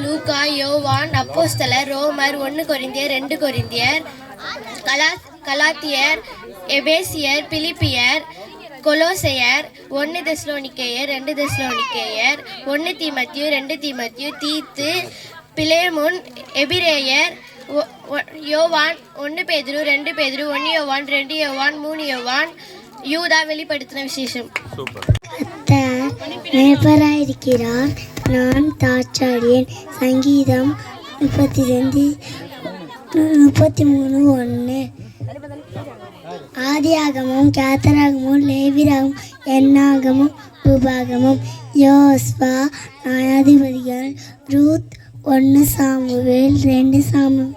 லூக்கா, யோவான், அப்போஸ்தலர், ரோமர், 1 கொரிந்தியர், 2 கொரிந்தியர், கலாத்தியர், எபேசியர், பிலிப்பியர், கொலோசையர், 1 தெசலோனிக்கேயர், 2 தெசலோனிக்கேயர், 1 தீமோத்தேயு, 2 தீமோத்தேயு, தீத்து, பிலேமோன், எபிரேயர், யோவான், 1 பேதுரு, 2 பேதுரு, 1 யோவான், 2 யோவான், 3 யோவான், யூதா வெளிப்படுத்தின விசேஷம். மேய்ப்பராயிருக்கிறார், நான் தாட்சாடியேன். சங்கீதம் 33:1. ஆதியாகமும், கேத்தராகமும், லேவியராகமும், எண்ணாகமும், உபாகமும், யோசுவா, நியாயாதிபதிகள், ரூத், 1 சாமுவேல், 2 சாமுவேல்,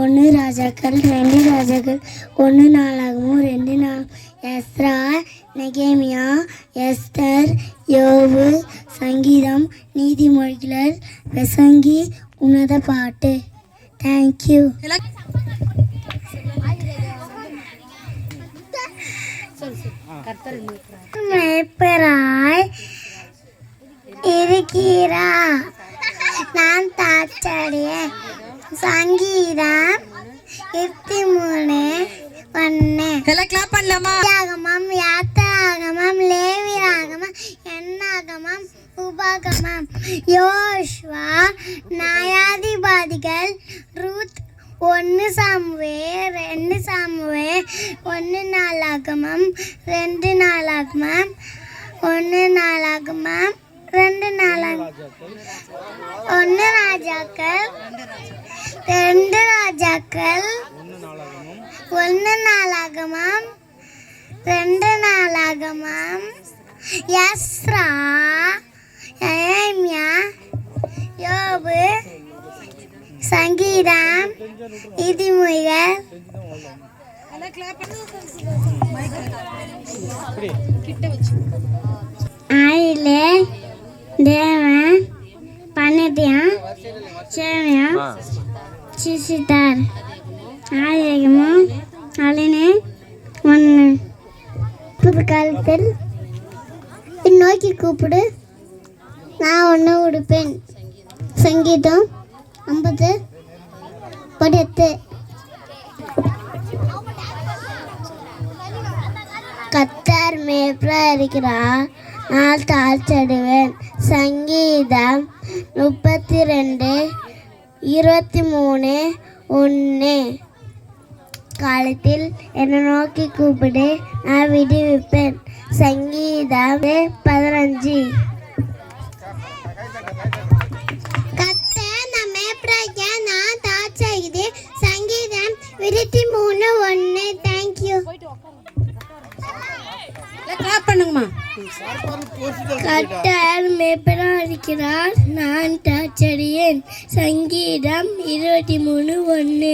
1 ராஜாக்கள், 2 ராஜாக்கள், 1 நாளாகமும், 2 நாள், எஸ்ரா, நெகேமியா, எஸ்தர், யோபு, சங்கீதம், நீதிமொழிகள், பிரசங்கி, உன்னத பாட்டு. தேங்க்யூ. மேய்ப்பராய் இருக்கிறார், நான் தாட்சாடியேன். சங்கீதம் 23:1. ஆகமம், யாத்திராகமம், லேவியராகமம், எண்ணாகமம், உபாகமம், யோசுவா, நியாயாதிபதிகள், ரூத், 1 சாமுவேல், 2 சாமுவேல், 1 நாளாகமம், 2 நாளாகமம், 1 நாளாகமம், 2 நாளாகமம், 1 ராஜாக்கள், 2 ராஜாக்கள், 1 நாளாகமம், 2 நாளாகமம், எஸ்ரா, நெகேமியா, யோபு, சங்கீதம், நீதிமொழிகள். ஆயிலே தேவன் பன்னதியம் சேமியம் சிசித்தார். ஆதியாகமும் 4:1. புது காலத்தில் நோக்கி கூப்பிடு, நான் ஒன்று உடுப்பேன். சங்கீதம் 50:8. கர்த்தர் மேய்ப்பராய் இருக்கிறார், நான் தாழ்ச்சடைவேன். சங்கீதம் 32:23:1. காலத்தில் என்னை நோக்கி கூப்பிடு, நான் விடுவிப்பேன். சங்கீதம் 15. கர்த்தர் நான் மேய்ப்பராய் நான் தாழ்ச்சடைகிறேன். சங்கீதம் 23:1. தேங்க்யூ. கர்த்தர் மேய்ப்பராய் இருக்கிறார், நான் தாட்சாடியேன். சங்கீதம் 23:1.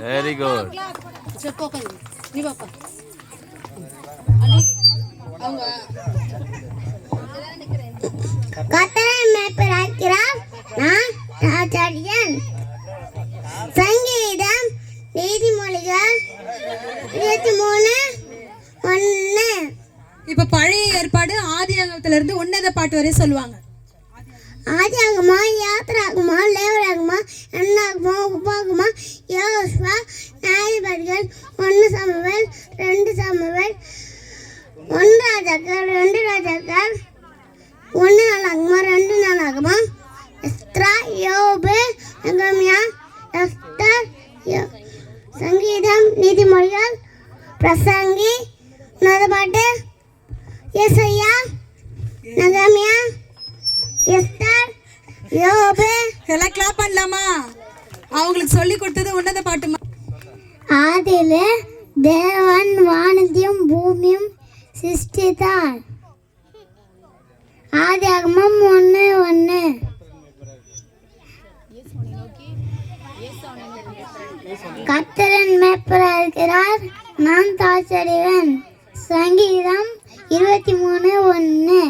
Very good. கர்த்தர் மேய்ப்பராய் இருக்கிறார், நான் தாட்சாடியேன். சங்கீதம், நீதிமொழிகள் 23:1. இப்ப பழைய ஏற்பாடு ஆதியாகமத்திலிருந்து உன்னத பாட்டு வரை சொல்லுவாங்க. ஆதியாகமா, யாத்திராகமா, லேவியராகமா, எண்ணாகமா, உபாகமா, யோசுவா, நியாயாதிபதிகள், 1 சாமுவேல், 2 சாமுவேல், 1 ராஜாக்கள், 2 ராஜாக்கள், 1 நாளாகமா, 2 நாளாகமா, எஸ்தா, யோபு, நெகேமியா, எஸ்தர், சங்கீதம், நீதிமொழிகள், பிரசங்கி, உன்னத பாட்டு, ஏசாயா, நெகேமியா, எஸ்தர், யோபு. எல்லாம் கிளாப் பண்ணலாமா? அவங்களுக்கு சொல்லி கொடுத்தது உன்னத பாட்டுமா. ஆதியிலே தேவன் வானத்தையும் பூமியும் சிருஷ்டித்தார். ஆதியாகமம் 1:1. கர்த்தரின் மேய்ப்பராக இருக்கிறார், நான் தாழ்ச்சடைவேன். சங்கீதம் 23:1.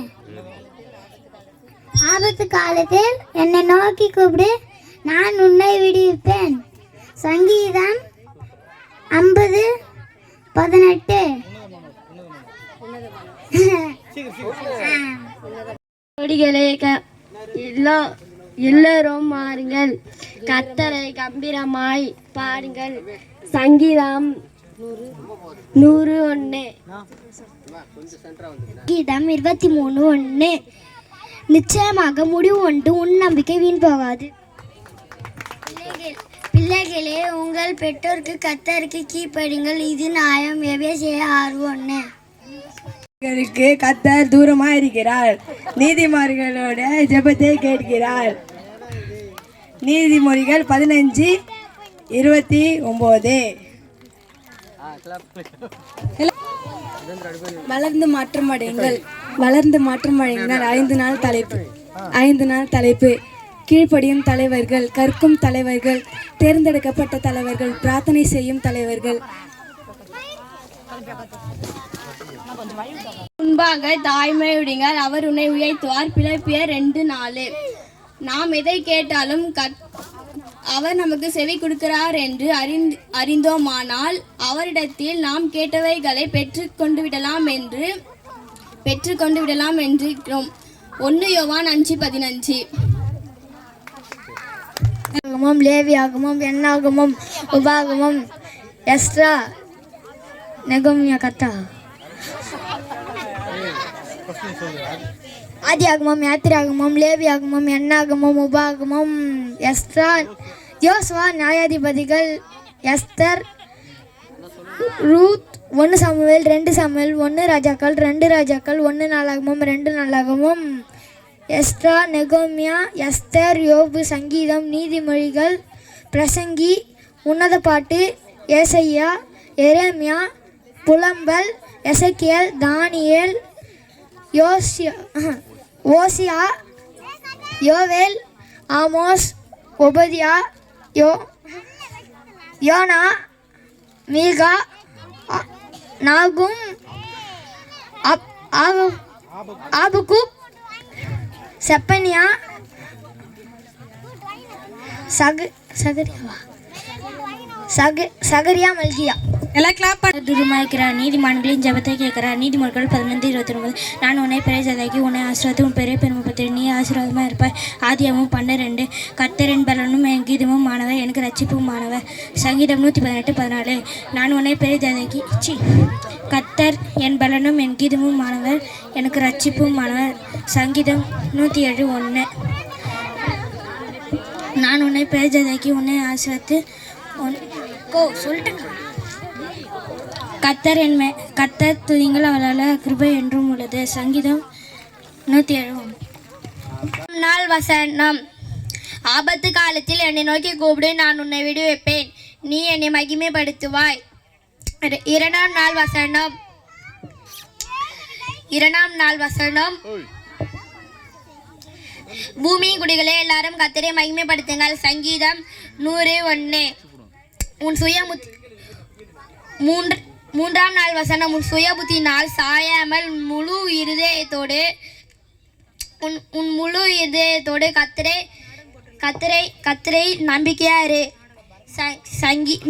ஆபத்து காலத்தில் என்னை நோக்கி கூப்பிடு, நான் உன்னை விடுவிப்பேன். சங்கீதம் 50:18. கொடிகளே எல்லோரும் மாறுங்கள், கர்த்தரை கம்பீரமாய் பாருங்கள். சங்கீதம் 101. சங்கீதம் 23:1. நிச்சயமாக முடிவு ஒன்று, உன் நம்பிக்கை வீண் போகாது. பிள்ளைகளே, உங்கள் பெற்றோருக்கு கர்த்தருக்கு கீழ்ப்படிங்கள், இது நியாயம். எபேசியர் 6:1. கர்த்தர் தூரமா இருக்கிறார், நீதிமான்களோட ஜெபத்தை கேட்கிறார். நீதிமொழிகள் 15:29. வளர்ந்து மாற்றமடையுங்கள், வளர்ந்து மாற்றமடையுங்கள். 5 நாள் தலைப்பு. கீழ்ப்படியும் தலைவர்கள், கற்கும் தலைவர்கள், தேர்ந்தெடுக்கப்பட்ட தலைவர்கள், பிரார்த்தனை செய்யும் தலைவர்கள். முன்பாக தாய்மையுடிங்கள், அவர் உன்னை உயர்த்துவார். பிலிப்பியர் 2:4. நாம் எதை கேட்டாலும் அவர் நமக்கு செவி கொடுக்கிறார் என்று அறிந்தோமானால் அவரிடத்தில் நாம் கேட்டவைகளை பெற்றுக்கொண்டு விடலாம் என்று 1 யோவான் 5:15. லேவியாகமும், எண்ணாகமும், உபாகமும், எஸ்ரா, நெகோமியா, கத்தா, ஆதியாகமும், யாத்திராகமும், லேவியாகமும், எண்ணாகமும், உபாகமும், எஸ்ரா, யோசுவா, நியாயாதிபதிகள், எஸ்தர், ரூத், 1 சாமுவேல், 2 சாமுவேல், 1 ராஜாக்கள், 2 ராஜாக்கள், 1 நாளாகமும், 2 நாளாகமும், எஸ்ரா, நெகோமியா, எஸ்தர், யோபு, சங்கீதம், நீதிமொழிகள், பிரசங்கி, உன்னத பாட்டு, ஏசையா, எரேமியா, புலம்பல், எசேக்கியேல், தானியேல், ஓசியா, யோவேல், ஆமோஸ், ஒபதியா, யோனா, மீகா, நாகும், ஆபுகுக், செப்பனியா, சகரியா, மல்கியா. எல்லாம் கிளாப் பண்ண. துருமாய்க்கிறார், நீதிமான்களின் ஜெபத்தை கேட்கிறார். நீதிமொழிகள் 15:29. நான் உன்னை பிரேசதாக்கி உன்னை ஆசீர்வாதம், உன் பெரிய பெருமைப்பத்திரி, நீ ஆசீர்வாதமாக இருப்பாய். ஆதியாகமம் 12. கர்த்தரின் பலனும் என் கீதமும் மாணவர், எனக்கு ரட்சிப்பும் மாணவர். சங்கீதம் 118:14. நான் உன்னை பிரேசதாக்கி கர்த்தர் என் பலனும் என் கீதமும் மாணவர், எனக்கு ரட்சிப்பும் மாணவர். சங்கீதம் 107:1. நான் உன்னை பிரேசதாக்கி உன்னை ஆசீர்வாதத்து சொல்லிட்டேங்க. கர்த்தர் துதிங்கள், அவளால் கிருபை என்றும் உள்ளது. சங்கீதம் 107. நாள் வசனம். ஆபத்து காலத்தில் என்னை நோக்கி கூப்பிடு, நான் உன்னை விடுவிப்பேன், நீ என்னை மகிமைப்படுத்துவாய். 2ஆம் நாள் வசனம். 2ஆம் நாள் வசனம். பூமியின் குடிகளே, எல்லாரும் கர்த்தரை மகிமைப்படுத்துங்கள். சங்கீதம் 101. மூன்றாம் நாள் வசனம். உன் சுய புத்தினால் சாயாமல் முழு இருதயத்தோடு கர்த்தரை நம்பிக்கையாரு.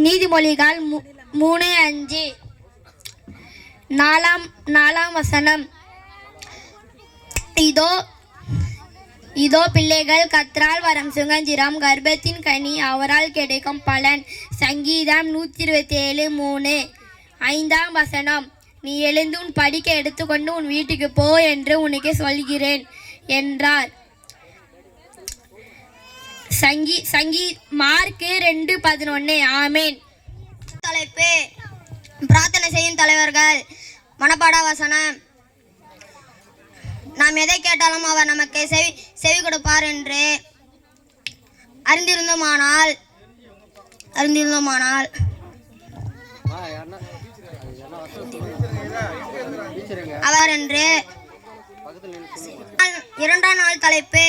நீதிமொழிகள் 3:5. 4ஆம் வசனம். இதோ பிள்ளைகள் கர்த்தரால் வரம் சுகந்திரம், கர்ப்பத்தின் கனி அவரால் கிடைக்கும் பலன். சங்கீதம் 127:3. 5ஆம் வசனம். நீ எழுந்து உன் படிக்க எடுத்துக்கொண்டு உன் வீட்டுக்கு போ என்று உனக்கு சொல்கிறேன் என்றார். மார்க்கு 2:11. ஆமேன். தலைப்பு பிரார்த்தனை செய்யும் தலைவர்கள். மனப்பாட வசனம். நாம் எதை கேட்டாலும் அவர் நமக்கு செவி கொடுப்பார் என்று அறிந்திருந்தோமானால் அவர் என்று. 2ஆம் நாள் தலைப்பு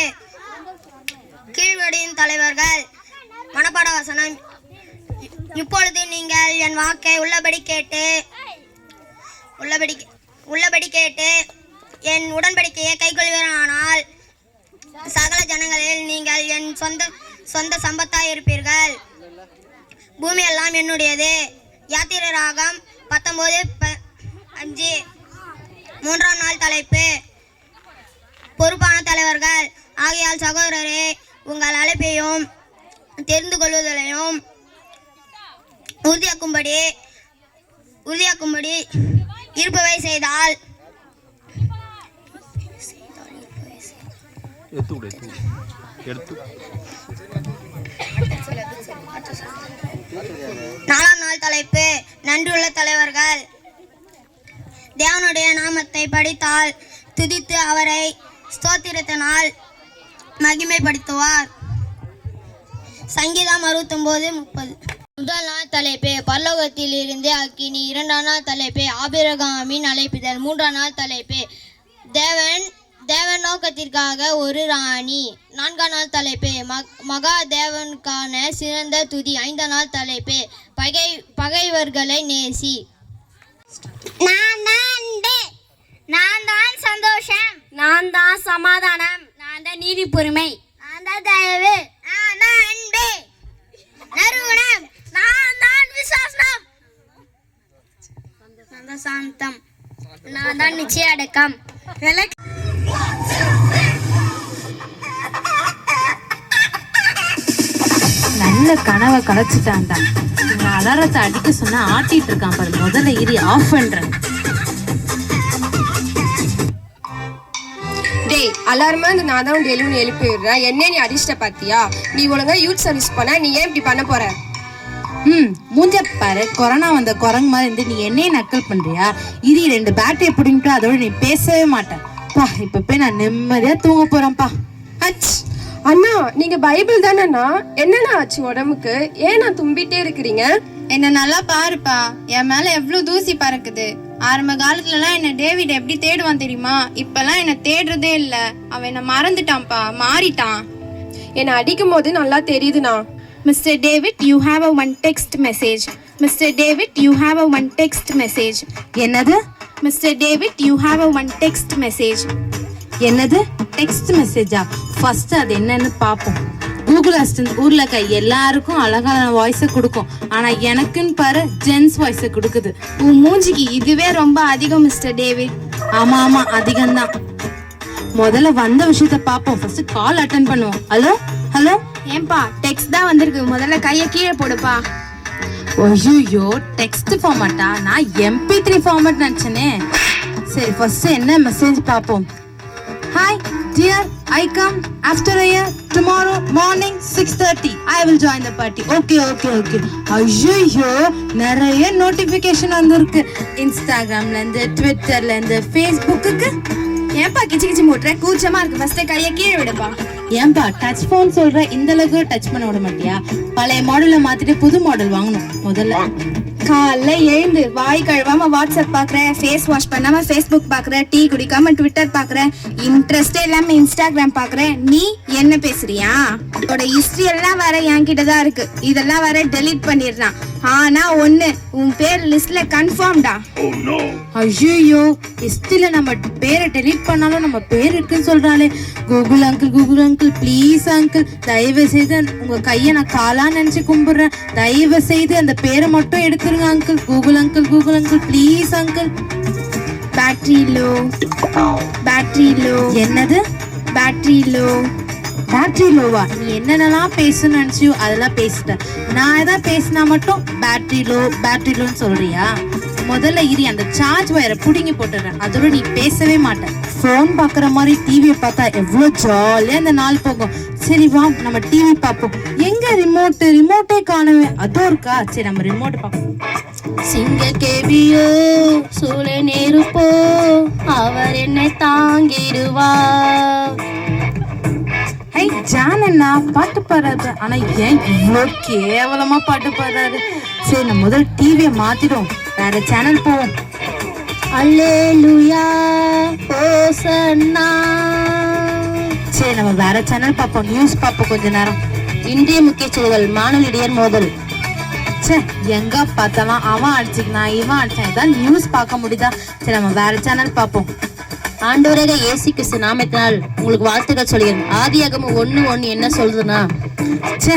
கீழ்வடியும் தலைவர்கள். மனப்பாட வசனம். இப்பொழுது நீங்கள் என் வாக்கை உள்ளபடி கேட்டு என் உடன்படிக்கையை கைக்கொள்வீரானால் சகல ஜனங்களில் நீங்கள் என் சொந்த சம்பத்தாய் இருப்பீர்கள். பூமி எல்லாம் என்னுடையது. யாத்திராகமம் 19:5. 3ஆம் நாள் தலைப்பு பொறுப்பான தலைவர்கள். ஆகையால் சகோதரரே, உங்கள் அழைப்பையும் தெரிந்து கொள்வதையும் உறுதியாக்கும்படி இருப்பவை செய்தால் நாலாம் நாள் தலைப்பு நன்றியுள்ள தலைவர்கள். தேவனுடைய நாமத்தை படித்தால் துதித்து அவரை ஸ்தோத்திரத்தினால் மகிமைப்படுத்துவார். சங்கீதம் 69:30. முதல் நாள் தலைப்பு பரலோகத்தில் இருந்து அக்கினி. 2ஆம் நாள் தலைப்பு ஆபிரகாமின் அழைப்பிதழ். 3ஆம் நாள் தலைப்பு தேவன் நோக்கத்திற்காக ஒரு ராணி. 4ஆம் நாள் தலைப்பு மகா தேவனுக்கான சிறந்த துதி. 5ஆம் நாள் தலைப்பு பகைவர்களை நேசி. நான் தான் சந்தோஷம். நான் தான் சமாதானம். நான் தான் நீதி பொறுமை. நான் தான் தயவு. நான் தான் அன்பு. நறுமணம். நான் தான் விசுவாசம். நான் தான் சாந்தம். நான் தான் நிச்சய அடக்கம். நல்ல கனவை கலைச்சிட்டான்டா. இந்த அலாரத்தை அடிக்க சொன்னா ஆட்டிட்டு இருக்கான் பாரு. முதல்ல இரு, ஆஃப் பண்றேன். டேய், அலாரமா இந்த நான் தான் டெய்லி எழுப்பி விடுறேன். என்ன நீ அதிர்ஷ்ட பாத்தியா? நீ ஒழுங்கா யூத் சர்வீஸ் பண்ண, நீ ஏன் இப்படி பண்ண போற? மூஞ்ச பாரு, கொரோனா வந்த குரங்கு மாதிரி இருந்து நீ என்னையே நக்கல் பண்றியா? இது 2 பேட்டரி பிடிங்கிட்டு அதோட நீ பேசவே மாட்டேன். பா, இப்ப போய் நான் நிம்மதியா தூங்க போறேன்ப்பா. அண்ணா, நீங்க பைபிள் தானேண்ணா? என்னண்ணா ஆச்சு உடம்புக்கு? ஏன் நான் தும்பிட்டே இருக்கிறீங்க? என்ன நல்லா பாருப்பா, என் மேல எவ்வளவு தூசி பறக்குது. ஆரம்ப காலத்துலலாம் என்ன டேவிட் எப்படி தேடுவான் தெரியுமா? இப்பெல்லாம் என்ன தேடுறதே இல்ல. அவன் என்ன மறந்துட்டான்ப்பா, மாறிட்டான். என்ன அடிக்கும் போது நல்லா தெரியுதுண்ணா. Mr. David, you have a one text message. Mr. David, you have a one text message. என்னது? Mr. David, you have a one text message. என்னது? டெக்ஸ்ட் மெசேஜா? ஃபர்ஸ்ட் அது என்னன்னு பாப்போம். கூகுள் அசிஸ்டன்ட் ஊர்ல இருக்க எல்லாருக்கும் அழகான வாய்ஸை கொடுக்கும். ஆனா எனக்குன்னு பாரு, ஜென்ஸ் வாய்ஸை கொடுக்குது. உன் மூஞ்சிக்கு இதுவே ரொம்ப அதிகம் மிஸ்டர் டேவிட். ஆமா, அதிகம்தான். முதல்ல வந்த விஷயத்த பாப்போம். ஃபர்ஸ்ட் கால் அட்டென்ட் பண்ணுவோம். ஹலோ. ஏன்பா, டெக்ஸ்ட் தான் வந்திருக்கு. முதல்ல கையை கீழே போடுப்பா. ஐயோ, டெக்ஸ்ட் ஃபார்மேட்டா? நான் MP3 ஃபார்மேட் நினைச்சனே. சரி, ஃபர்ஸ்ட் என்ன மெசேஜ் பாப்போம். Hi dear, I come after a year. Tomorrow morning 6:30 I will join the party. Okay. ஐயோ, நிறைய நோட்டிபிகேஷன் வந்திருக்கு. இன்ஸ்டாகிராம்ல இருந்து, ட்விட்டர்ல இருந்து, ஃபேஸ்புக்கு. ஏன்பா கிச்சு மூட்டுற? கூச்சமா இருக்கு. ஃபர்ஸ்ட் கையை கீழே விடுப்பா. ஏன்பா டச் போன் சொல்ற? இந்த அளவுக்கு டச் பண்ண விட மாட்டியா? பழைய மாடலை மாத்திட்டு புது மாடல் வாங்கணும் முதல்ல. காலைல எழுந்து வாய் கழுவாம வாட்ஸ்அப் பாக்குறேன், ஃபேஸ் வாஷ் பண்ணாம ஃபேஸ்புக் பாக்குறேன், டீ குடிக்காம ட்விட்டர் பாக்குறேன், இன்ட்ரெஸ்டே இல்லாம இன்ஸ்டாகிராம் பாக்குறேன். நீ என்ன பேசுறியா? அதோட ஹிஸ்டரி எல்லாம் வேற என்கிட்ட தான் இருக்கு. இதெல்லாம் வேற டெலீட் பண்ணிடுறான். ஆனா ஒண்ணு, உன் பேர் லிஸ்ட்ல கன்ஃபார்ம்டா. ஐயோ, ஹிஸ்டரியில நம்ம பேரை டெலீட் பண்ணாலும் நம்ம பேர் இருக்குன்னு சொல்றாளே. கூகுள் அங்கிள் ப்ளீஸ் அங்கிள், தயவு செய்து உங்க கையை நான் காலா நினைச்சு கும்பிடுறேன். தயவு செய்து அந்த பேரை மட்டும் எடுத்துருங்க uncle. Google uncle please uncle. Battery low. என்னது? பேட்டரி லோவா? நீ என்னென்னலாம் பேசணும்னு நினைச்சியோ அதெல்லாம் பேசிட்ட. நான் எதாவது பேசினா மட்டும் பேட்டரி லோன்னு சொல்றியா? முதல்ல இரு, அந்த சார்ஜ் வயரை புடுங்கி போட்டுறேன். அதோட நீ பேசவே மாட்டேன். ஃபோன் பாக்குற மாதிரி டிவியை பார்த்தா எவ்வளவு ஜாலியா அந்த நாள் போகும். சரி வா, நம்ம டிவி பார்ப்போம். எங்க ரிமோட்டே காணவே. அதோ இருக்கா? சரி, நம்ம ரிமோட் பார்ப்போம். சிங்க கேபியோ சூழ நெருப்போ அவர் என்னை தாங்கிடுவா. ஹை ஜானண்ணா, பாட்டு பாடுறாரு. ஆனா ஏன் இவ்வளோ கேவலமா பாட்டு பாடுறாரு? சரி, நம்ம முதல் டிவியை மாத்திடும், வேற சேனல் போவோம். அல்லேலூயா ஓசன்னா. சரி, நம்ம வேற சேனல் பார்ப்போம். நியூஸ் பார்ப்போம் கொஞ்ச நேரம். இன்றைய முக்கிய செய்திகள். மாணவரிடையர் மோதல். ச்சே, எங்க பார்த்தாலும் அவன் அடிச்சுக்கினான் இவன் அடிச்சான், இதான் நியூஸ் பார்க்க முடியுதா? சரி, நம்ம வேற சேனல் பார்ப்போம். ஆண்டவராக இயேசு கிறிஸ்து நாமத்தினால் உங்களுக்கு வாழ்த்துக்கள் சொல்கிறேன். ஆதியாகமம் 1:1 என்ன சொல்றதுன்னா, ச்சே,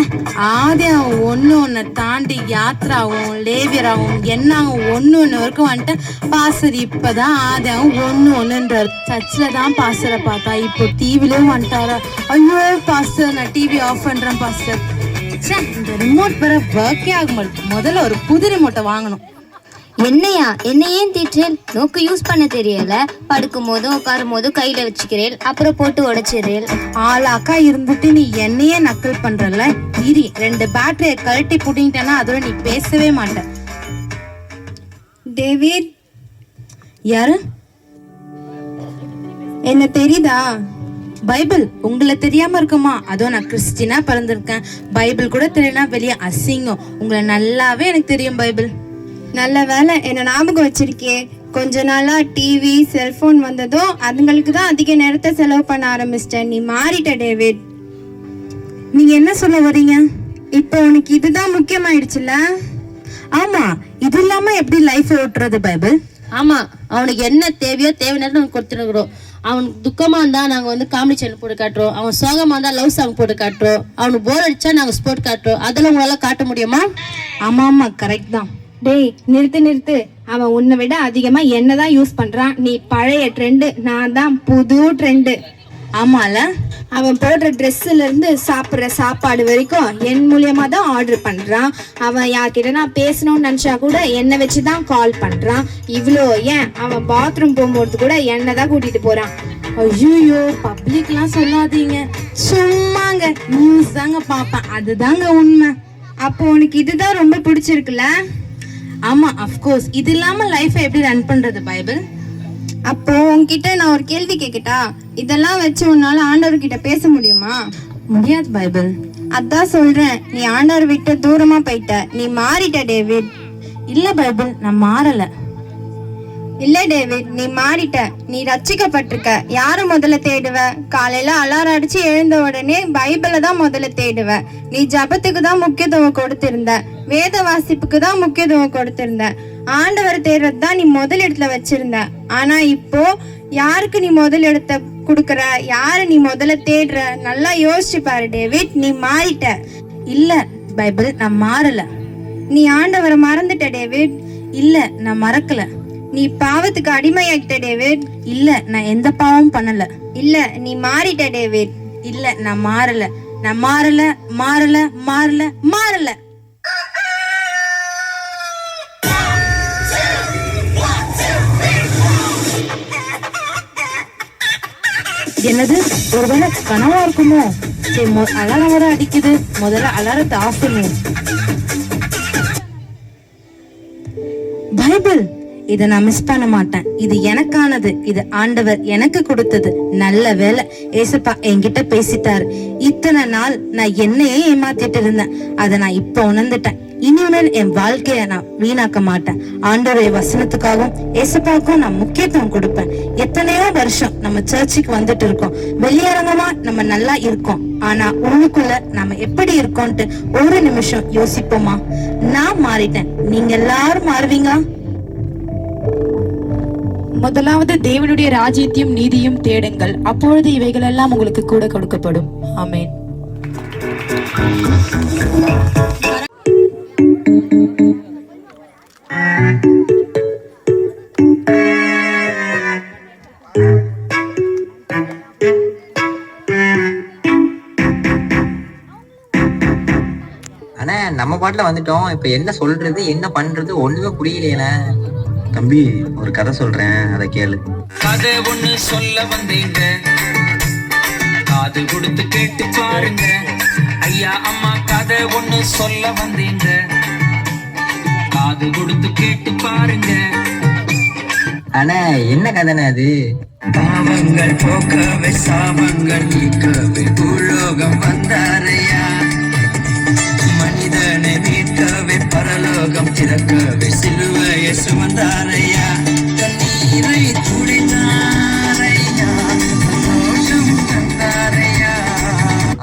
ஆதியாவும் ஒண்ணு தாண்டி யாத்ராவும் லேவியராவும் என்னாகும் ஒண்ணு வரைக்கும் வந்துட்டு பாஸ்டர் இப்பதான் ஆதியாவும் ஒண்ணுன்றார். சர்ச்சில் தான் பாஸ்டரை பார்த்தா, இப்போ டிவிலையும் வந்துட்டாரா? ஐயோ பாஸ்டர், நான் டிவி ஆஃப் பண்றேன் பாஸ்டர். ச்சே, இந்த ரிமோட் வேற ஒர்க்கே ஆக மாட்டேன். முதல்ல ஒரு புது ரிமோட்டை வாங்கணும். என்னையா என்ன ஏன் திட்டுறேன்? நோக்கு யூஸ் பண்ண தெரியல, படுக்கும் போதும் உட்காரும் போதும் கையில வச்சுக்கிறேன், அப்புறம் போட்டு உடைச்சிடுறேன். ஆளாக்கா இருந்துட்டு நீ என்னையே நக்கல் பண்றல. இரி, 2 பேட்டரியை கழட்டி புட்டிங்கிட்டேன்னா அதோட நீ பேசவே மாட்ட. டேவிட், யாரு? என்ன தெரியுதா? பைபிள் உங்களை தெரியாம இருக்குமா? அதோ நான் கிறிஸ்டினா பிறந்திருக்கேன். பைபிள் கூட தெரியலனா வெளியே அசிங்கம். உங்களை நல்லாவே எனக்கு தெரியும் பைபிள். நல்ல வேலை என்ன ஞாபகம் வச்சிருக்கே. கொஞ்ச நாளா டிவி செல்போன் வந்ததும் அதுங்களுக்கு தான் அதிக நேரத்தை செலவு பண்ண ஆரம்பிச்சிட்டேன். நீ மாறிட்ட டேவிட். நீங்க என்ன சொல்ல வரீங்க? இப்போ உனக்கு இதுதான் முக்கியமாயிடுச்சுல? ஆமா, இது இல்லாம எப்படி லைஃப் ஓட்டுறது பைபிள்? ஆமா, அவனுக்கு என்ன தேவையோ தேவையான நம்ம கொடுத்துருக்குறோம். அவனுக்கு துக்கமா இருந்தா நாங்க வந்து காமெடி சேனல் போட்டு காட்டுறோம். அவன் சோகமா இருந்தா லவ் சாங் போட்டு காட்டுறோம். அவனுக்கு போர் அடிச்சா நாங்க ஸ்போர்ட் காட்டுறோம். அதெல்லாம் உங்களால காட்ட முடியுமா? ஆமா, கரெக்ட் தான். டேய், நிறுத்து. அவன் உன்னை விட அதிகமா என்னதான் யூஸ் பண்றான். நீ பழைய ட்ரெண்டு, நான் தான் புது ட்ரெண்டு. ஆமால, அவன் போடுற ட்ரெஸ்ஸுல இருந்து சாப்பிட்ற சாப்பாடு வரைக்கும் என் மூலியமா தான் ஆர்டர் பண்றான். அவன் யார்கிட்ட நான் பேசணும்னு நினைச்சா கூட என்னை வச்சுதான் கால் பண்றான். இவ்வளோ ஏன், அவன் பாத்ரூம் போகும்போது கூட என்னை தான் கூட்டிட்டு போறான். ஐயோ, பப்ளிக்லாம் சொல்லாதீங்க. சும்மாங்க நியூஸ் தாங்க பாப்பேன், அதுதாங்க உண்மை. அப்போ உனக்கு இதுதான் ரொம்ப பிடிச்சிருக்குல்ல? ஆமா, அஃப்கோர்ஸ். இது இல்லாம லைஃபை எப்படி ரன் பண்றது பைபிள்? அப்போ உன்கிட்ட நான் ஒரு கேள்வி கேட்கட்டா? இதெல்லாம் வச்சு உன்னால ஆண்டவர்கிட்ட பேச முடியுமா? முடியாது பைபிள். அதான் சொல்றேன், நீ ஆண்டவர் விட்டு தூரமா போயிட்ட. நீ மாறிட்ட டேவிட். இல்ல பைபிள், நான் மாறல. இல்ல டேவிட், நீ மாறிட்ட. நீ ரட்சிக்கப்பட்டிருக்க. யாரை முதல்ல தேடுவ? காலையில அலாரம் அடிச்சு எழுந்த உடனே பைபிளை தான் முதல்ல தேடுவ. நீ ஜபத்துக்கு தான் முக்கியத்துவம் கொடுத்திருந்த, வேத வாசிப்புக்கு தான் முக்கியத்துவம் கொடுத்திருந்த, ஆண்டவர் தேடுறது தான் நீ முதல் இடத்துல வச்சிருந்த. ஆனா இப்போ யாருக்கு நீ முதல் இடத்த கொடுக்கற? யாரு நீ முதல்ல தேடுற? நல்லா யோசிச்சு பாரு டேவிட், நீ மாறிட்ட. இல்ல பைபிள், நான் மாறல. நீ ஆண்டவரை மறந்துட்ட டேவிட். இல்ல, நான் மறக்கல. நீ பாவத்துக்கு அடிமையாகிட்ட டேவிட். இல்ல, நான் எந்த பாவமும் பண்ணல. இல்ல, நீ மாறிட்ட டேவிட். இல்ல, நான் மாறல. நான் மாறல மாறல மாறல மாறல. என்னது, ஒருவேளை கனவா இருக்குமோ? சரி, அலாரம் வர அடிக்குது. முதல்ல அலாரத்தை ஆஃப் பண்ணு. பைபிள், இதை நான் மிஸ் பண்ண மாட்டேன். இது எனக்கானது. இது ஆண்டவர் எனக்கு கொடுத்தது. நல்ல வேலை, ஏசப்பா என்கிட்ட பேசிட்டாரு. இத்தனை நாள் நான் என்னையே ஏமாத்திட்டு இருந்தேன். அதை நான் இப்ப உணர்ந்துட்டேன். இனிமேல் என் வாழ்க்கைய நான் வீணாக்க மாட்டேன். ஆண்டவருடைய வசனத்துக்காகவும் ஏசப்பாவுக்கும் நான் முக்கியத்துவம் கொடுப்பேன். எத்தனையோ வருஷம் நம்ம சர்ச்சுக்கு வந்துட்டு இருக்கோம். வெளியரங்கமா நம்ம நல்லா இருக்கோம். ஆனா உள்ளுக்குள்ள நம்ம எப்படி இருக்கோம்ட்டு ஒரு நிமிஷம் யோசிப்போமா? நான் மாறிட்டேன். நீங்க எல்லாரும் மாறுவீங்களா? முதலாவது தேவனுடைய ராஜ்யத்தையும் நீதியும் தேடுங்கள், அப்பொழுது இவைகள் எல்லாம் உங்களுக்கு கூட கொடுக்கப்படும். ஆமென். அண்ணா, நம்ம பாட்டுல வந்துட்டோம். இப்ப என்ன சொல்றது என்ன பண்றது ஒண்ணுமே புரியலையே. தம்பி, ஒரு கதை சொல்றேன், அதை கேளு. கதை ஒண்ணு சொல்ல வந்தீங்க, காது கொடுத்து கேட்டு பாருங்க. ஐயா அம்மா கதை ஒண்ணு சொல்ல வந்தீங்க, காது கொடுத்து கேட்டு பாருங்க. அண்ணா, என்ன கதைண்ணா அது? பாவங்கள் போக்கவே சாபங்கள் நீக்கவே பூலோகம் வந்தாரையா. மனிதனை மீட்கவே பரலோகம் திறக்கவே சிலுவையை சுமந்தாரையா. கண்ணீரை துடித்தாரையா, சந்தோஷம் தந்தாரையா.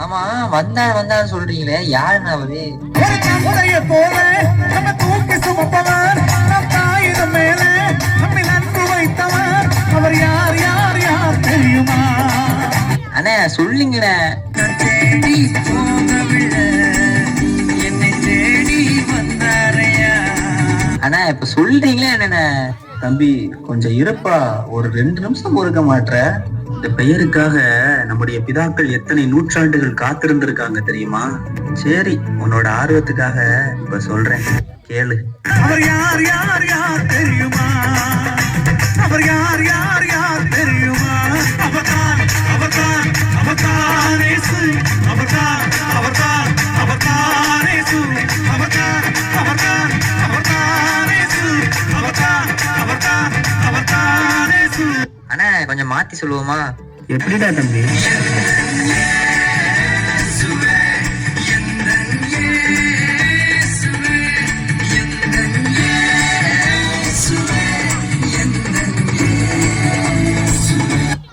ஆமா, அதான் வந்தான்னு சொல்றீங்களே, யாருன்னு அவரு? ஒரு தந்தைய போல நம்ம தூக்கி சுமப்பவர், நம் தாயிடம் மேல நம்மை அன்பு வைத்தவர், அவர் யார் யார் யார் தெரியுமா? அண்ணே சொல்லுங்கண்ணே. நான் தேடி போகவில்லை, என்னை தேடி வந்தாரையா. அண்ணா இப்ப சொல்றீங்களே என்னண்ணே? தம்பி கொஞ்சம் இருப்பா, ஒரு 2 நிமிஷம் பொறுக்க மாட்ற? இந்த பெயருக்காக நம்முடைய பிதாக்கள் எத்தனை நூற்றாண்டுகள் காத்திருந்திருக்காங்க தெரியுமா? சரி, உன்னோட ஆர்வத்துக்காக இப்ப சொல்றேன், கேளு. அவர் யார் யார் யார் தெரியுமா? அவர் யார் யார் யார் தெரியுமா? அவர்தான் அவர்தான் அவர்தான் இயேசு, அவர்தான் அவர்தான் அவர்தான் இயேசு, அவர்தான் அவர்தான் அவர்தான் இயேசு, அவர்தான் அவர்தான் அவர்தான் இயேசு. அண்ணா கொஞ்சம் மாத்தி சொல்லுவோமா? எப்படிடா தம்பி?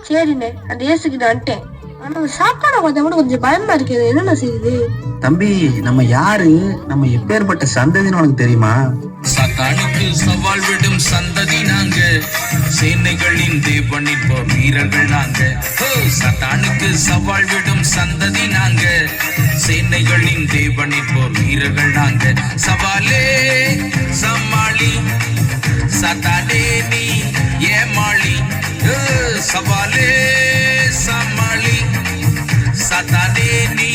சரிண்ணே, அந்த இயேசுக்கு வந்துட்டேன். ஆனா சாப்பாடை பார்த்தா கூட கொஞ்சம் பயமா இருக்குது. என்னென்ன செய்யுது? தம்பி நம்ம யாரு, நம்ம எப்பேற்பட்ட சந்ததின்னு உனக்கு தெரியுமா? சத்தானுக்கு சவால் விடும் சந்ததி நாங்க, சேனைகளின் தேவனின் போர் வீரர்கள் நாங்க. சத்தானுக்கு சவால் விடும் சந்ததி நாங்க, சேனைகளின் தேவனின் போர் வீரர்கள் நாங்க. சவாலே சமாளி, சத்தானே நீ ஏமாளி. சவாலே சமாளி, சத்தானே நீ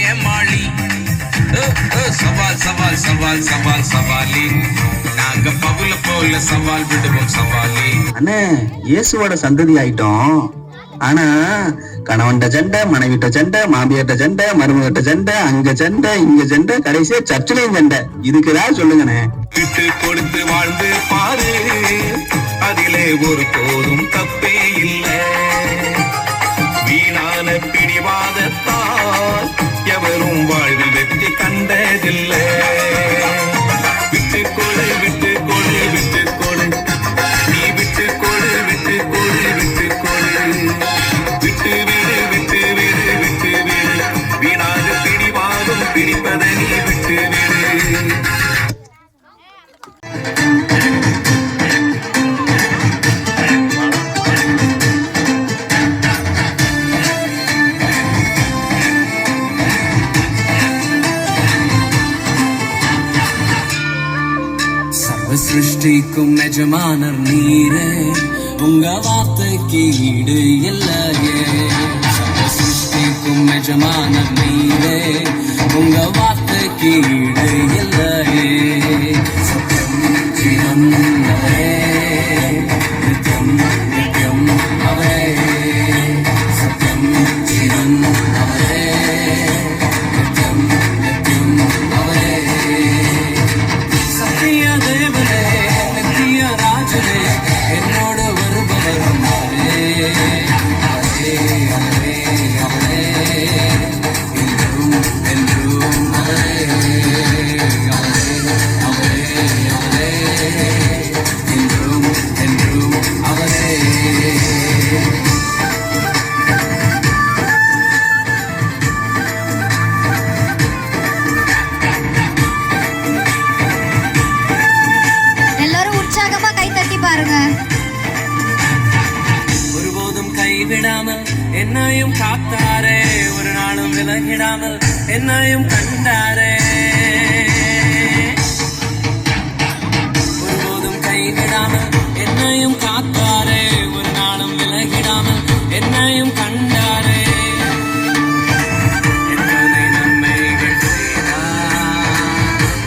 ஏமாளி. சவால் சவால் சவால் சவால் சவாலி, நாங்க பவுல போல சவால் விடுவோம் சவாலி. அண்ணே இயேசுவோட சந்ததி ஆயிட்டோம். ஆனா கணவன்ட சண்டை, மனைவிட்ட சண்டை, மாமியார்ட்ட சண்டை, மருமகிட்ட சண்டை, அங்க சண்டை இங்க சண்டை, கடைசியா சர்ச்சிலையும் சண்டை. இதுக்கு ஏதாவது சொல்லுங்கண்ணே. விட்டு கொடுத்து வாழ்ந்து பாரு, அதிலே ஒரு போதும் தப்பே இல்லை. வீணான பிடிவாதத்தால் எவரும் வாழ்வில் வெற்றி கண்டதில்லை. விட்டு கொடு விட்டு கொடு விட்டு கொடு, நீ விட்டு கொடு விட்டு கொடு விட்டு கொடு, விட்டு விடு விட்டு விடு விட்டு விடு, வீணாக பிடிவாதம் பிடிப்பதை நீ விட்டு விடு. சிருஷ்டிக்கும் எஜமானர் நீரே, உங்க வார்த்தைக்கு ஈடு இல்லையே. சிருஷ்டிக்கும் எஜமானர் நீரே, உங்க வார்த்தைக்கு ஈடு இல்லையே. சத்தியம் ஜீவன் அவரே, நித்தியம் நித்தியம் அவரே. சத்தியம் ஜீவன் அவரே, நித்தியம் நித்தியம் அவரே. சத்திய தேவனே, நித்திய ராஜனே, என்னோடு வருபவரும் அவரே. அவரே அவரே அவரே, என்றும் என்றும் அவரே. அவரே அவரே அவரே, என்றும் என்றும் அவரே. எல்லாரும் உற்சாகமா கை தட்டி பாருங்க. ஒருபோதும் கைவிடாமல் என்னையும் காத்தாரே, ஒரு நாளும் விலகிடாமல் என்னையும் கண்டாரே. ஒருபோதும் கைவிடாமல் என்னையும் காத்தாரே, ஒரு நாளும் விலகிடாமல் என்னையும் கண்டாரே. எத்தனை நன்மைகள் செய்தார்,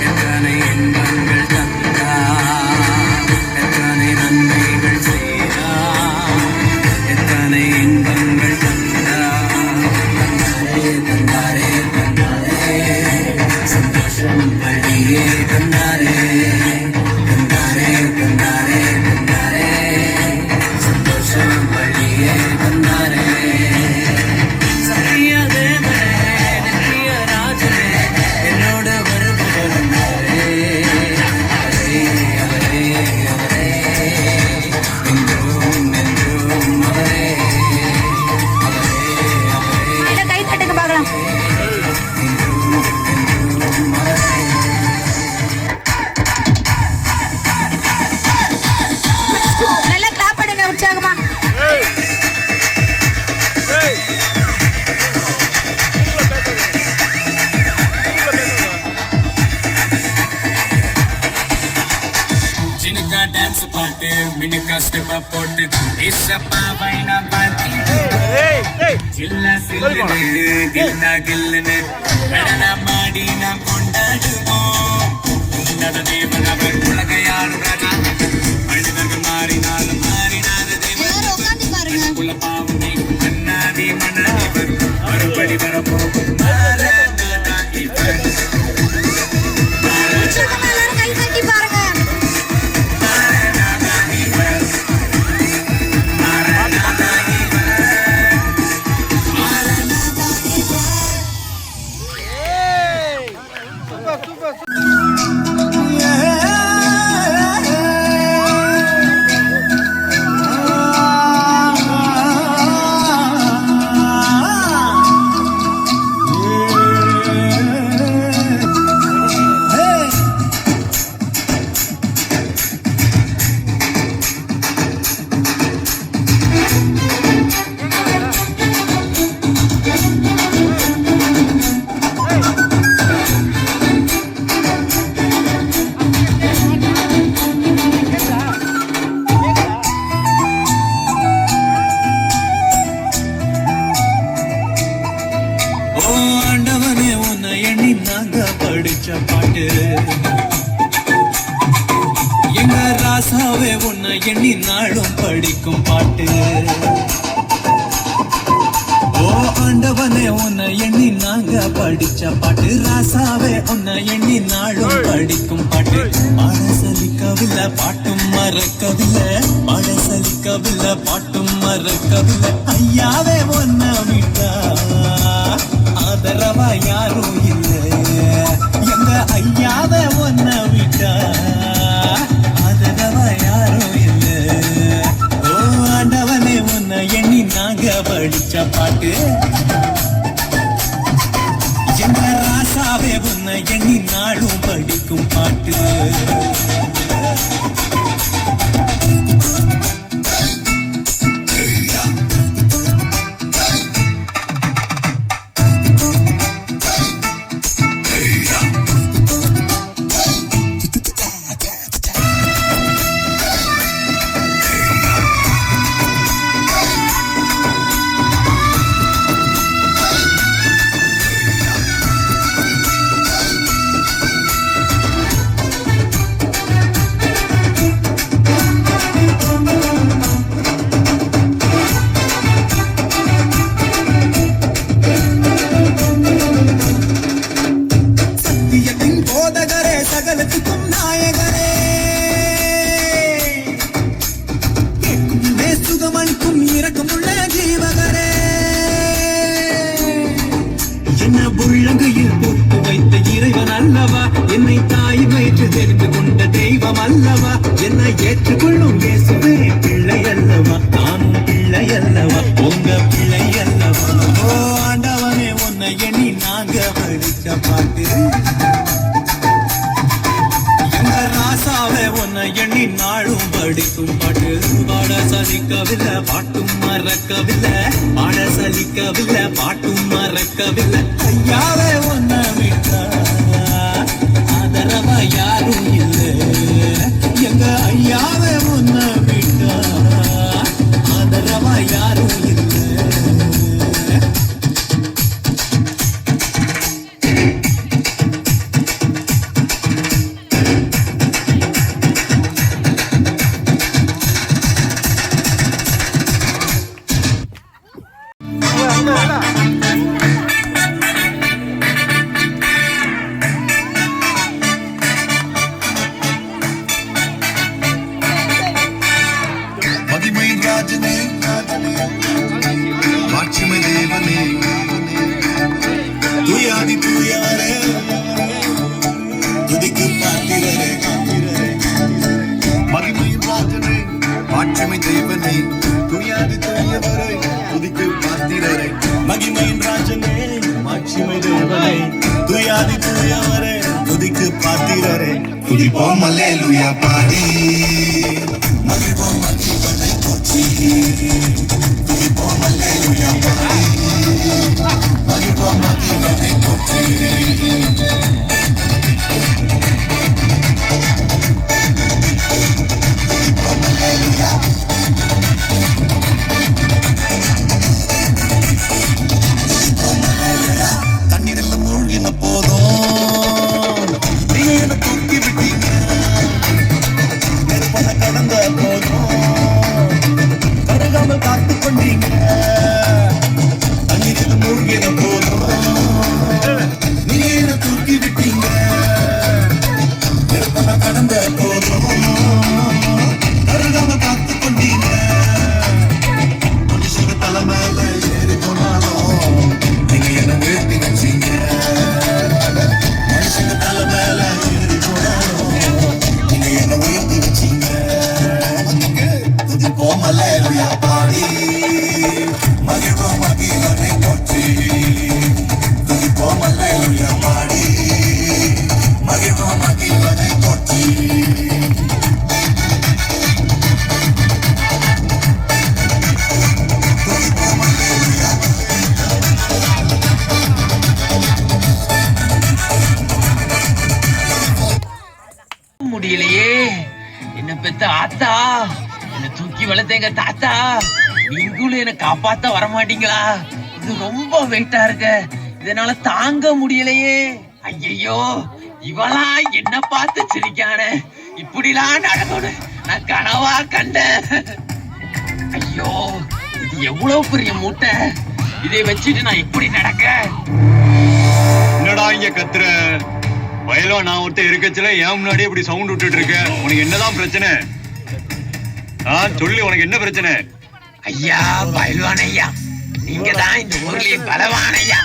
எத்தனை இன்பங்கள் தந்தார், எத்தனை நன்மைகள் செய்தார், எத்தனை இன்பங்கள் தந்தார். தந்தாரே தந்தாரே சந்தோஷம் வழியே தந்தாரே. தந்தாரே தந்தாரே தந்தாரே சந்தோஷம் வழியே தந்தாரே. போட்டு கில்லுன்னு நடனமாடி நாம் கொண்டாடுவோம். உன்னத தேவன் அவர் உலகையாளும் ராஜா. மனிதர்கள் மாறினாலும் மாறினாத தேவன் குல பாவம் நீக்கும் மன்னாதி மன்னவர் மறுபடி வரப்போகும் மாறாதா இவர். பாட்டு எங்க ராசாவே உன்னை எண்ணி நாளும் படிக்கும் பாட்டு. ஓ ஆண்டவனே உன்னை எண்ணி நாங்க படிச்ச பாட்டு. ராசாவே உன்னை எண்ணி நாளும் படிக்கும் பாட்டு. பாட சலிக்கவில்லை பாட்டும் மறக்கவில்லை. பாட சலிக்கவில்லை பாட்டும் மறக்கவில்லை. ஐயாவே உன்னை விட்டா ஆதரவா யாரும் இல்லை. எங்க ஐயாவே உன்னை விட்டா ஆதரவா யாரும் இல்லை. ஓ ஆண்டவனே உன்னை எண்ணி நாங்க படிச்ச பாட்டு. எங்க ராசாவே உன்னை எண்ணி நாளும் படிக்கும் பாட்டு. உள்ளங்கையில் போட்டு வைத்த இறைவன் அல்லவா. என்னை தாய் வயிற்று தெரிந்து கொண்ட தெய்வம் அல்லவா. என்னை ஏற்றுக்கொள்ளும் இயேசுவே பிள்ளை அல்லவா. நானும் பிள்ளை அல்லவா, உங்க பிள்ளை அல்லவா. ஓ ஆண்டவனே உன்னை எண்ணி நாங்க படிச்ச பாட்டு. எங்க ராசாவே உன்னை எண்ணி நாளும் படிக்கும் பாட்டு. பாட சலிக்கவில்லை பாட்டும் மறக்கவில்லை. பாட சலிக்கவில்லை பாட்டும் மறக்கவில்லை. ஐயாவே உன்னை விட்டா ஆதரவா யாரும் இல்லை. எங்க ஐயாவே உன்னை விட்டா ஆதரவா யாரும் இல்லை. மகிமையின் ராஜனே மாட்சிமை தேவனே துயாதி தூயவரே துதிக்கு பாத்திரரே. துதிப்போம் அல்லேலூயா பாடி மகிழ்வோம் மகிழ்வனை போற்றி. துதிப்போம் அல்லேலூயா பாடி மகிழ்வோம் மகிழ்வனை போற்றி. துதிப்போம் அல்லேலூயா கொண்டீங்க தண்ணீரில் மூழ்கின போதும் நீங்க என்ன தூக்கி விட்டீங்க நிறுத்தன கடந்த போதும் கருகாம காத்து கொண்டீங்க மனுஷங்க தலைமையில ஏறி போனாலும் நீங்க என்ன உயர்த்தி வச்சீங்க மனுஷங்க தலைமையில ஏறி போனாலும் நீங்க என்ன உயர்த்தி வச்சீங்க துதிப்போம் அல்லேலூயா பாடி மகிழ்வோம் மகிழனை போற்றி துதிப்போம் அல்லேலூயா பாடி மகிழ்வோம் மகிழனை போற்றி முடியலையே. என்ன பெத்த ஆத்தா, என்ன தூக்கி வளர்த்த எங்க தாத்தா, நீங்களும் என்ன காப்பாத்த வரமாட்டீங்களா? இது ரொம்ப வெயிட்டா இருக்கு, இதனால தாங்க முடியலையே. ஐயோ, இவளா என்ன பார்த்து சிரிக்கானே, இப்படிலாம் நடக்கணும் நான் கனவா கண்டேன். ஐயோ, இது எவ்வளவு பெரிய மூட்டை, இதை வச்சுட்டு நான் எப்படி நடக்க? என்னடா இங்க கத்துற? வயலோ நான் ஒருத்தர் இருக்கச்சுல ஏன் முன்னாடியே இப்படி சவுண்ட் விட்டுட்டு இருக்க? உனக்கு என்னதான் பிரச்சனை? சொல்லு, உனக்கு என்ன பிரச்சனை? ஐயா பயில்வான் ஐயா, நீங்க தான் இந்த ஊர்லயே பலவான் ஐயா.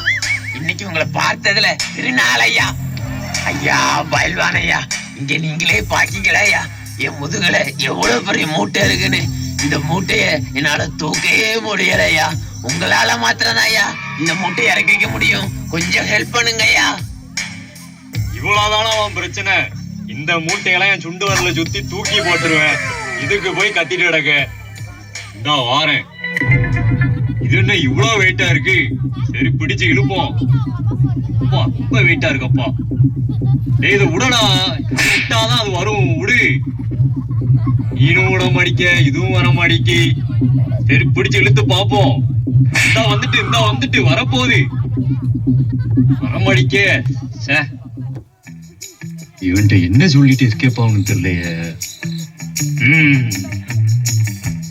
இன்னைக்கு உங்களை பார்த்ததுல திருநாள் ஐயா. ஐயா பயில்வான் ஐயா, இங்க நீங்களே பாக்கிங்களா ஐயா, என் முதுகுல எவ்வளவு பெரிய மூட்டை இருக்குன்னு. இந்த மூட்டைய என்னால தூக்கவே முடியல ஐயா. உங்களால மாத்திரம் ஐயா இந்த மூட்டையை இறக்கி வைக்க முடியும். கொஞ்சம் ஹெல்ப் பண்ணுங்க ஐயா. இவ்வளவுதானா அவன் பிரச்சனை? இந்த மூட்டையெல்லாம் என் சுண்டு வரல சுத்தி தூக்கி போட்டுருவேன். இதுக்கு போய் கத்திட்டு கிடக்க. இந்தா வாரேன். இது என்ன இவ்வளவு வெயிட்டா இருக்கு? சரி, பிடிச்சு இழுப்போம். அப்பா ரொம்ப வெயிட்டா இருக்கப்பா. டேய், இது விடடா, விட்டாதான் அது வரும். விடு. நீனும் விட மாடிக்க, இதுவும் வர மாடிக்கு. சரி, பிடிச்சு இழுத்து பாப்போம். இந்தா வந்துட்டு வரப்போகுது. வரமாடிக்க. இவன்ட்ட என்ன சொல்லிட்டு இருக்கேப்பா அவனுக்கு தெரியலையே.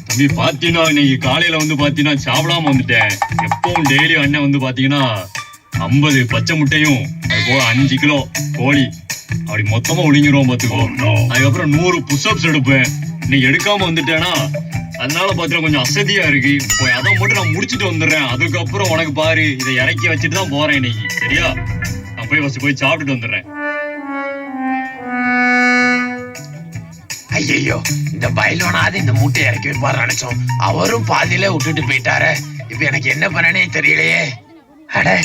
தம்பி பாத்தீங்கன்னா இன்னைக்கு காலையில வந்து பாத்தீங்கன்னா சாப்பிடாம வந்துட்டேன். எப்பவும் டெய்லி அண்ணன் வந்து பாத்தீங்கன்னா 50 பச்சை முட்டையும் அது போல 5 கிலோ கோழி அப்படி மொத்தமா ஒழுங்கிடுவோம் பாத்துக்கோ. அதுக்கப்புறம் 100 புஷ்அப்ஸ் எடுப்பேன். இன்னைக்கு எடுக்காம வந்துட்டேன்னா அதனால பாத்தீங்கன்னா கொஞ்சம் அசதியா இருக்கு. போய் அதை மட்டும் நான் முடிச்சுட்டு வந்துடுறேன். அதுக்கப்புறம் உனக்கு பாரு, இதை இறக்கி வச்சுட்டு தான் போறேன் இன்னைக்கு. சரியா? நான் போய் சாப்பிட்டுட்டு வந்துடுறேன். ஐயோ, இந்த பயிலோனாவது இந்த மூட்டையை இறக்கி வைப்பாரு நினைச்சோம். அவரும் பாதியில விட்டுட்டு போயிட்டாரு. இப்ப எனக்கு என்ன பண்ணனே தெரியலையே. அட,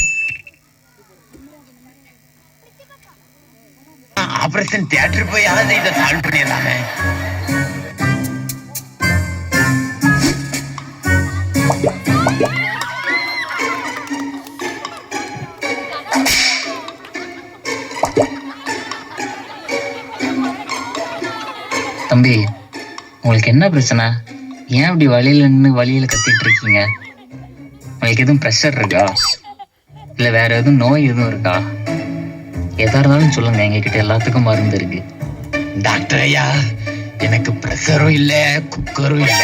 ஆபரேஷன் தியேட்டர் போயாவது இதை சால்வ் பண்ணிடலாமே. தம்பி, உங்களுக்கு என்ன பிரச்சனை? ஏன் இப்படி வழியில நின்று வழியில கத்திட்டு இருக்கீங்க? உங்களுக்கு எதுவும் ப்ரெஷர் இருக்கா, இல்லை வேற எதுவும் நோய் எதுவும் இருக்கா? எதா இருந்தாலும் சொல்லுங்க, எங்ககிட்ட எல்லாத்துக்கும் மருந்து இருக்கு. டாக்டர் ஐயா, எனக்கு ப்ரெஷரும் இல்ல, குக்கரும் இல்ல,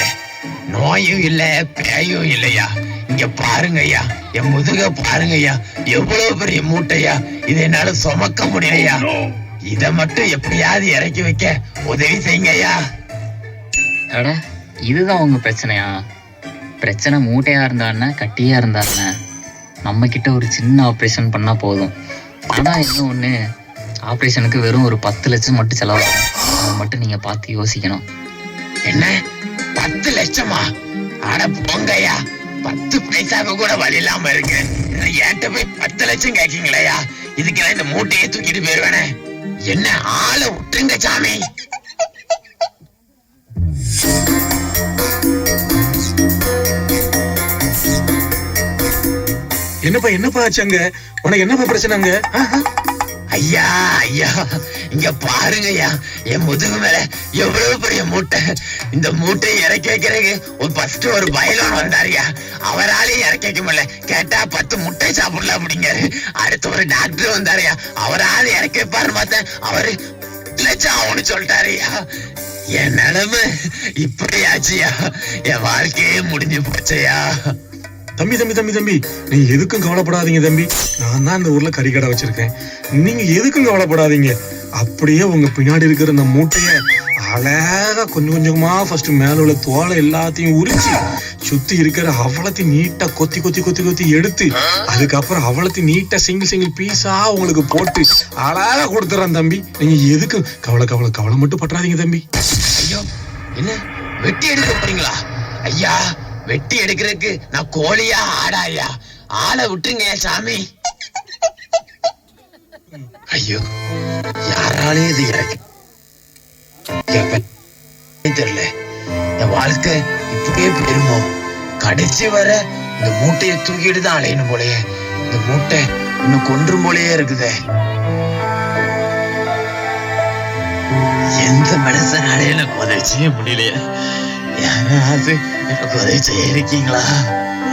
நோயும் இல்ல, பேயும் இல்லையா. இங்க பாருங்க ஐயா, என் முதுக பாருங்க ஐயா, எவ்வளவு பெரிய மூட்டையா, இதை என்னால சுமக்க முடியலையா. இதை மட்டும் எப்படியாவது இறக்கி வைக்க உதவி செய்யுங்க ஐயா. அட, இதுதான் உங்க பிரச்சனையா? பிரச்சனை மூட்டையா இருந்தானே கட்டியா இருந்தானே, நம்ம கிட்ட ஒரு சின்ன ஆப்ரேஷன் பண்ணா போதும். ஆனா இன்னும் ஒண்ணு, ஆப்ரேஷனுக்கு வெறும் ஒரு 10 லட்சம் மட்டும் செலவாகும். அதை மட்டும் நீங்க பார்த்து யோசிக்கணும். என்ன 10 லட்சமா? அட போங்கய்யா, 10 பைசாவுக்கு கூட வழி இல்லாம இருக்கு. ஏன்ட்ட போய் 10 லட்சம் கேட்கீங்களா? இதுக்கெல்லாம் இந்த மூட்டையே தூக்கிட்டு போயிருவேனே. என்ன ஆளை விட்டுங்க சாமி. என்னப்பா ஆச்சாங்க? உனக்கு என்னப்பா பிரச்சனைங்க? ஐயா ஐயா, இங்க பாருங்க ஐயா, என் முதுகு மேல எவ்வளவு பெரிய மூட்டை. இந்த மூட்டையை இறக்கி வைக்கிறதுக்கு ஃபர்ஸ்ட் ஒரு பயிலோன் வந்தாருயா. அவராலையும் இறக்கி வைக்க முடியல. கேட்டா 10 முட்டை சாப்பிடலாம் அப்படிங்காரு. அடுத்து ஒரு டாக்டர் வந்தாருயா. அவரால இறக்கி வைப்பாரு பார்த்தேன். அவரு லட்சம் ஆகும்னு சொல்லிட்டாருயா. என் நிலைமை இப்படி ஆச்சியா? என் வாழ்க்கையே முடிஞ்சு போச்சையா? தம்பி தம்பி தம்பி தம்பி நீங்க எதுக்கும் கவலைப்படாதீங்க தம்பி. நான் தான் இந்த ஊர்ல கறிக்கடை வச்சிருக்கேன். நீங்க எதுக்கும் கவலைப்படாதீங்க. அப்படியே உங்க பின்னாடி இருக்கிற இந்த மூட்டைய அழகா கொஞ்சம் கொஞ்சமா ஃபர்ஸ்ட் மேல உள்ள தோலை எல்லாத்தையும் உரிச்சு சுத்தி இருக்கிற அவளத்தையும் நீட்டா கொத்தி கொத்தி கொத்தி கொத்தி எடுத்து அதுக்கப்புறம் அவளத்தையும் நீட்டா சிங்கிள் பீஸா உங்களுக்கு போட்டு அழகா கொடுத்துறேன் தம்பி. நீங்க எதுக்கும் கவலை மட்டும் பற்றாதீங்க தம்பி. ஐயோ, என்ன வெட்டி எடுக்க போறீங்களா? ஐயா, வெட்டி எடுக்கிறதுக்கு நான் கோழியா ஆடாயா? ஆளை விட்டுருங்க சாமி. ஐயோ, யாராலையும் இது இறக்க தெரியல. என் வாழ்க்கை இப்படியே போயிருமோ? கடைசி வர இந்த மூட்டையை தூக்கிட்டு தான் அலையணும் போலயே. இந்த மூட்டை இன்னும் கொன்றும் போலயே இருக்குதே. எந்த மனுஷனாலே எனக்கு உதவி செய்ய முடியலையே. யாராவது எனக்கு உதவி செய்ய இருக்கீங்களா?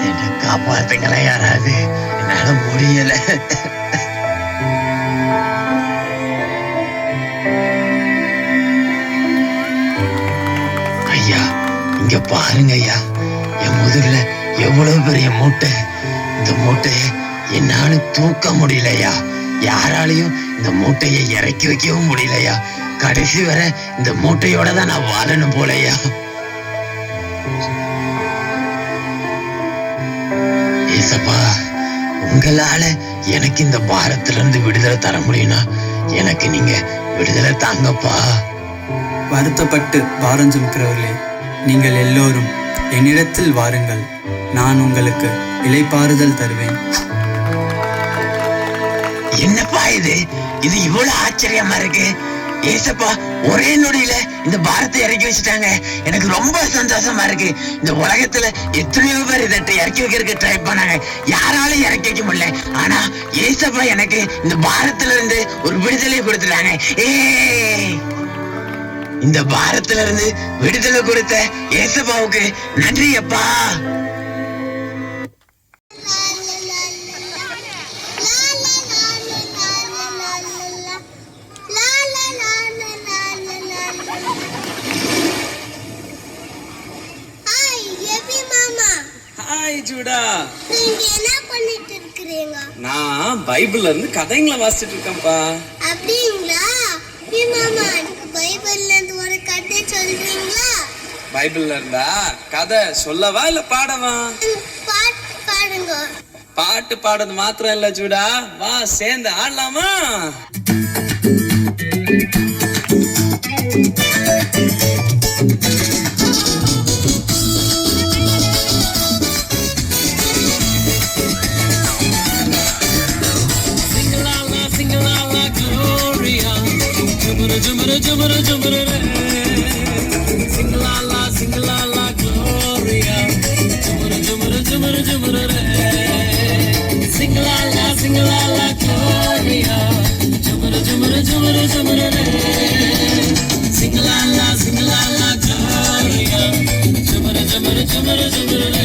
என்னை காப்பாத்துங்களா யாராவது? என்னால முடியல. ஐயா, இங்க பாருங்க ஐயா, என் முதுகுல எவ்வளவு பெரிய மூட்டை. இந்த மூட்டையை என்னால தூக்க முடியலையா. யாராலையும் இந்த மூட்டையை இறக்கி வைக்கவும் முடியலையா. கடைசி வரை இந்த மூட்டையோட தான் நான் வாழணும் போலையா. ஏசப்பா, உங்களால எனக்கு இந்த பாரத்துல இருந்து விடுதலை தர முடியும்னா எனக்கு நீங்க விடுதலை தாங்கப்பா. வருத்தப்பட்டு பாரம் சுமக்கிறவர்களே, நீங்கள் எல்லோரும் என்னிடத்தில் வாருங்கள், நான் உங்களுக்கு இளைப்பாறுதல் தருவேன். என்னப்பா இது இவ்வளவு ஆச்சரியமா இருக்கு. ஏசப்பா ஒரே நொடியில இந்த பாரத்தை இறக்கி வச்சுட்டாங்க. எனக்கு ரொம்ப சந்தோஷமா இருக்கு. இந்த உலகத்துல எத்தனையோ பேர் இதை இறக்கி வைக்கிறதுக்கு ட்ரை பண்ணாங்க, யாராலும் இறக்கி வைக்க முடியல. ஆனா ஏசப்பா எனக்கு இந்த பாரத்துல இருந்து ஒரு விடுதலை கொடுத்துட்டாங்க. இந்த பாரத்துல இருந்து விடுதலை கொடுத்த ஏசப்பாவுக்கு நன்றி அப்பா. நான் பைபிள்ல இருந்து கதைங்களை வாசிச்சுட்டு இருக்கேன்ப்பா. அப்படிங்களா? மாமா, எனக்கு பைபிள்ல இருந்து ஒரு கதை சொல்றீங்களா? பைபிள்ல இருந்தா கதை சொல்லவா இல்ல பாடவா? பாட்டு பாடுங்க. பாட்டு பாடுறது மாத்திரம் இல்ல ஜூடா, வா சேர்ந்து ஆடலாமா? Jumara jumara jumara re, sing la la gloria. Jumara jumara jumara jumara re, sing la la gloria. Jumara jumara jumara jumara re, sing la la gloria. Jumara jumara jumara jumara re.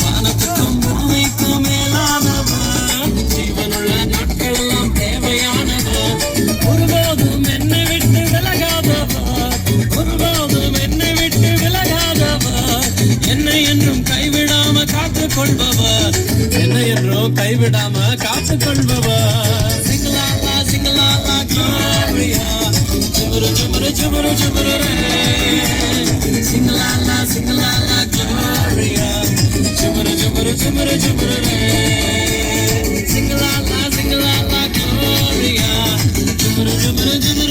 வானத்துக்கும் பூமிக்கும் மேலானவர், ஜீவனுள்ள நாட்களெல்லாம் தேவையானவர். என்னை என்றும் கைவிடாம காத்து கொள்பவர். சிங்கலாலா சிங்கலாலா gloria. ஜுமரு ஜுமரு ஜுமரு ஜுமரு ரே. சிங்கலாலா சிங்கலாலா gloria. ஜுமரு ஜுமரு ஜுமரு ஜுமரு ரே. சிங்கலாலா சிங்கலாலா gloria. ஜுமரு ஜுமரு ஜுமரு